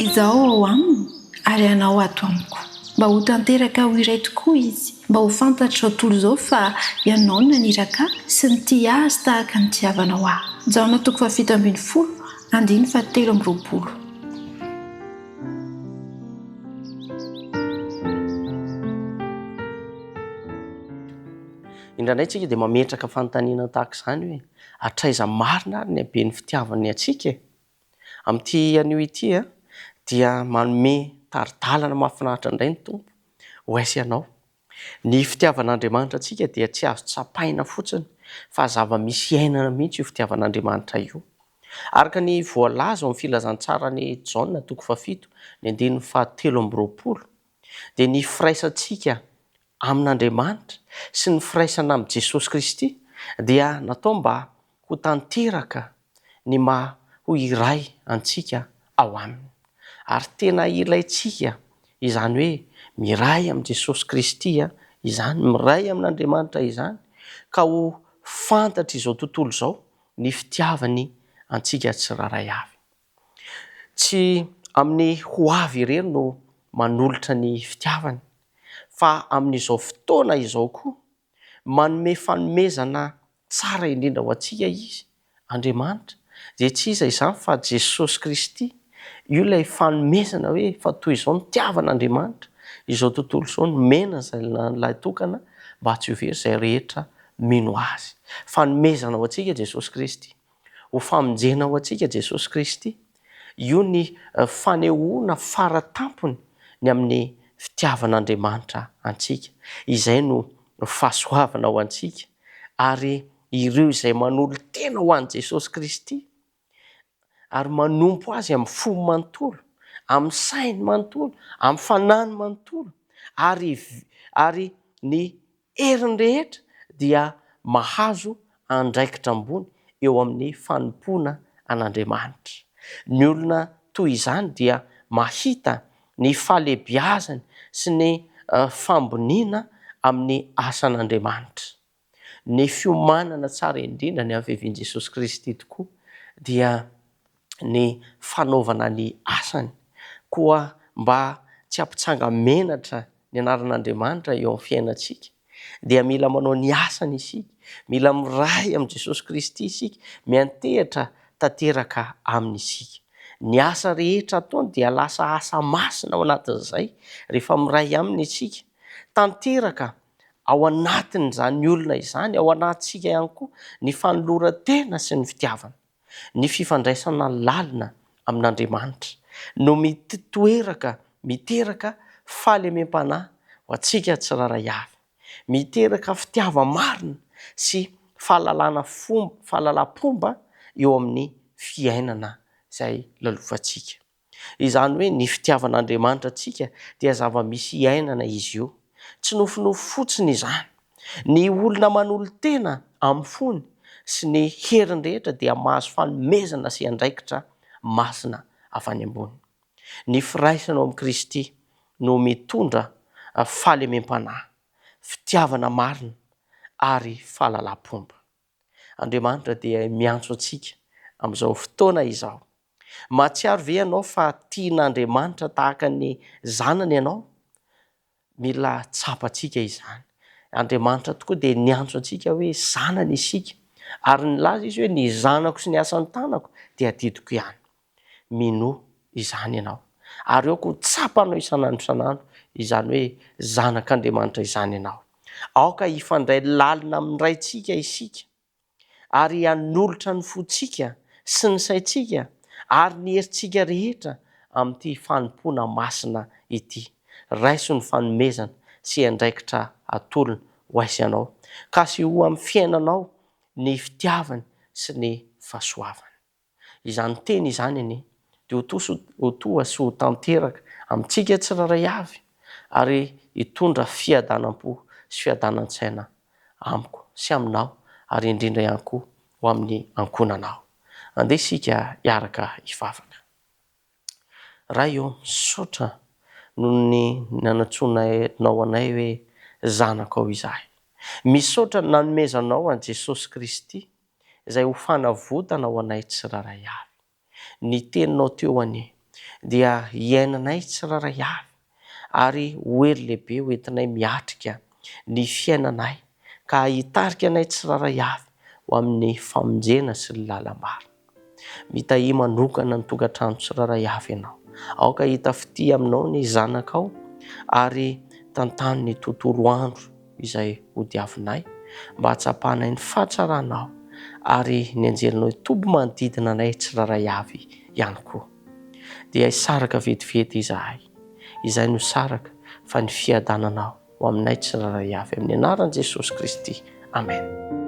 izaho ao aminy ary anao ato amiko mba ho tanteraka ho iray tokoa izy mba ho fantatra zao tontolo izao fa ianao no naniraka sy nity azy tahaka ny tiavanao ahy. Jaona 7:70 andiny 7:20. Indraindray tsika dia mametraka fanontaniana tahaka izany hoe atraiza marina ary ny habe ny fitiavany atsika. Amin'ity anio ity dia manome taridalana mahafinaritra indray ny tompo ho aisy ianao. Ny fitiavan'Andriamanitra atsika dia tsy azo tsapaina fotsiny fa zava-misy ainana mihitsy io fitiavan'Andriamanitra io. Araka ny voalaza amin'ny filazantsara ny Jaona 7:7 dia ny firaisantsika amin'Andriamanitra sy ny firaisana amin'ny Jesosy Kristy dia natao mba ho tanteraka ny maha ho iray antsika ao aminy. Ary tena ilayntsika izany hoe miray amin'ny Jesosy Kristy izany, miray amin'Andriamanitra izany ka ho fantatra izao tontolo izao ny fitiavany antsika tsiraray avy. Tsy amin'ny ho avy irery no manolotra ny fitiavany fa amin'izao fotoana izao koa manome fanomezana tsara indrindra ho antsika izy Andriamanitra dia tsy iza izany fa Jesosy Kristy. Io ilay fanomezana hoe fa toy izao ny tiavan'Andriamanitra izao tontolo izao nomena ilay tokana mba tsy ho very izay rehetra mino azy. Fanomezana ho antsika Jesosy Kristy, ho famonjena ho antsika Jesosy Kristy. Io ny fanehoana faratampony ny amin'ny fitiavan'Andriamanitra antsika. Izay no fahasoavana ho antsika ary ireo izay manolo tena ho an'i Jesosy Kristy ary manompo azy amin'ny fo manontolo, amin'ny sainy manontolo, amin'ny fanahiny manontolo ary ny heriny rehetra dia mahazo andraikitra ambony eo amin'ny fanompoana an'Andriamanitra. Ny olona toy izany dia mahita ny fahalebiazany sy ny famboniana amin'ny asan'Andriamanitra. Ny fiomanana tsara indrindra ny avevin Jesosy Kristy tokoa dia ny fanaovana ny asany koa mba tsy ampitsanga menatra ny anaran'Andriamanitra eo amin'ny fiainantsika dia mila manao ny asany isika, mila miray amin'ny Jesosy Kristy isika, miantehatra tanteraka aminy isika. Ny asa rehetra ataony dia lasa asa masina ao anatin'izay rehefa miray aminy isika, tanteraka ao anatin'izany olona izany, ao anatintsika ihany koa ny fanoloran-tena sy ny fitiavana. Ny fifandraisana lalina amin'Andriamanitra no miteraka fahalemem-panahy ho antsika tsiraray avy, miteraka fitiava-marina sy fahalalam-pomba eo amin'ny fiainana izay lalovantsika. Izany hoe ny fitiavan'Andriamanitra antsika dia zava-misy iainana izy io. Tsy nofinofy fotsiny izany. Ny olona manolo tena amin'ny fony sy ny heriny rehetra dia mahazo fanomezana sy andraikitra masina avy any ambony. Ny firaisana ao amin'ny Kristy no mitondra fahalemem-panahy, fitiavana marina ary fahalalam-pomba. Andriamanitra dia miantso antsika amin'izao fotoana izao. Mahatsiaro ve ianao fa tian'Andriamanitra tahaka ny zanany ianao? Mila tsapantsika izany. Andriamanitra tokoa dia niantso antsika hoe zanany isika ary nilaza izy hoe ny zanako sy ny asan'ny tanako dia didiko ihany. Minoa izany ianao ary aoko tsapanao isanandro izany hoe zanak'Andriamanitra izany ianao. Aoka hifandray lalina amin'iraintsika isika ary hanolotra ny fontsika sy ny saintsika ary ny herintsika rehetra amin'ity fanompoana masina ity. Raiso ny fanomezana sy andraikitra atolona ho aisy ianao ka sy ho amin'ny fiainanao ny fitiavany sy ny fahasoavany. Izany teny izany dia ho toa sy ho tanteraka amintsika tsiraray avy ary hitondra fiadanam-po sy fiadanan-tsaina amiko sy aminao ary indrindra ihany koa ho amin'ny ankonanao. Andeha isika hiaraka hivavaka. Raha eo misaotra noho ny nanantsonanao anay hoe zanako ao izahay. Misaotra ny nanomezanao an Jesosy Kristy izay ho fanavotana ho anay tsiraray avy. Ny teninao teo dia hiainanay tsiraray avy ary hoery lehibe hoentinay miatrika ny fiainanay ka hitarika anay tsiraray avy ho amin'ny famonjena sy ny lalam-bary. Mitahi manokana ny tokantrano tsiraray avy ianao, aoka hita fity aminao ny zanakao ary tantany ny tontolo andro izay hodiavinay mba hatsapahanay ny fahatsaranao ary ny anjelinao tobo manodidina anay tsiraray avy ihany koa. Dia hisaraka vetivety izahay, izay no saraka fa ny fiadananao ho aminay tsiraray avy, amin'ny anaran'i Jesosy Kristy. Amen.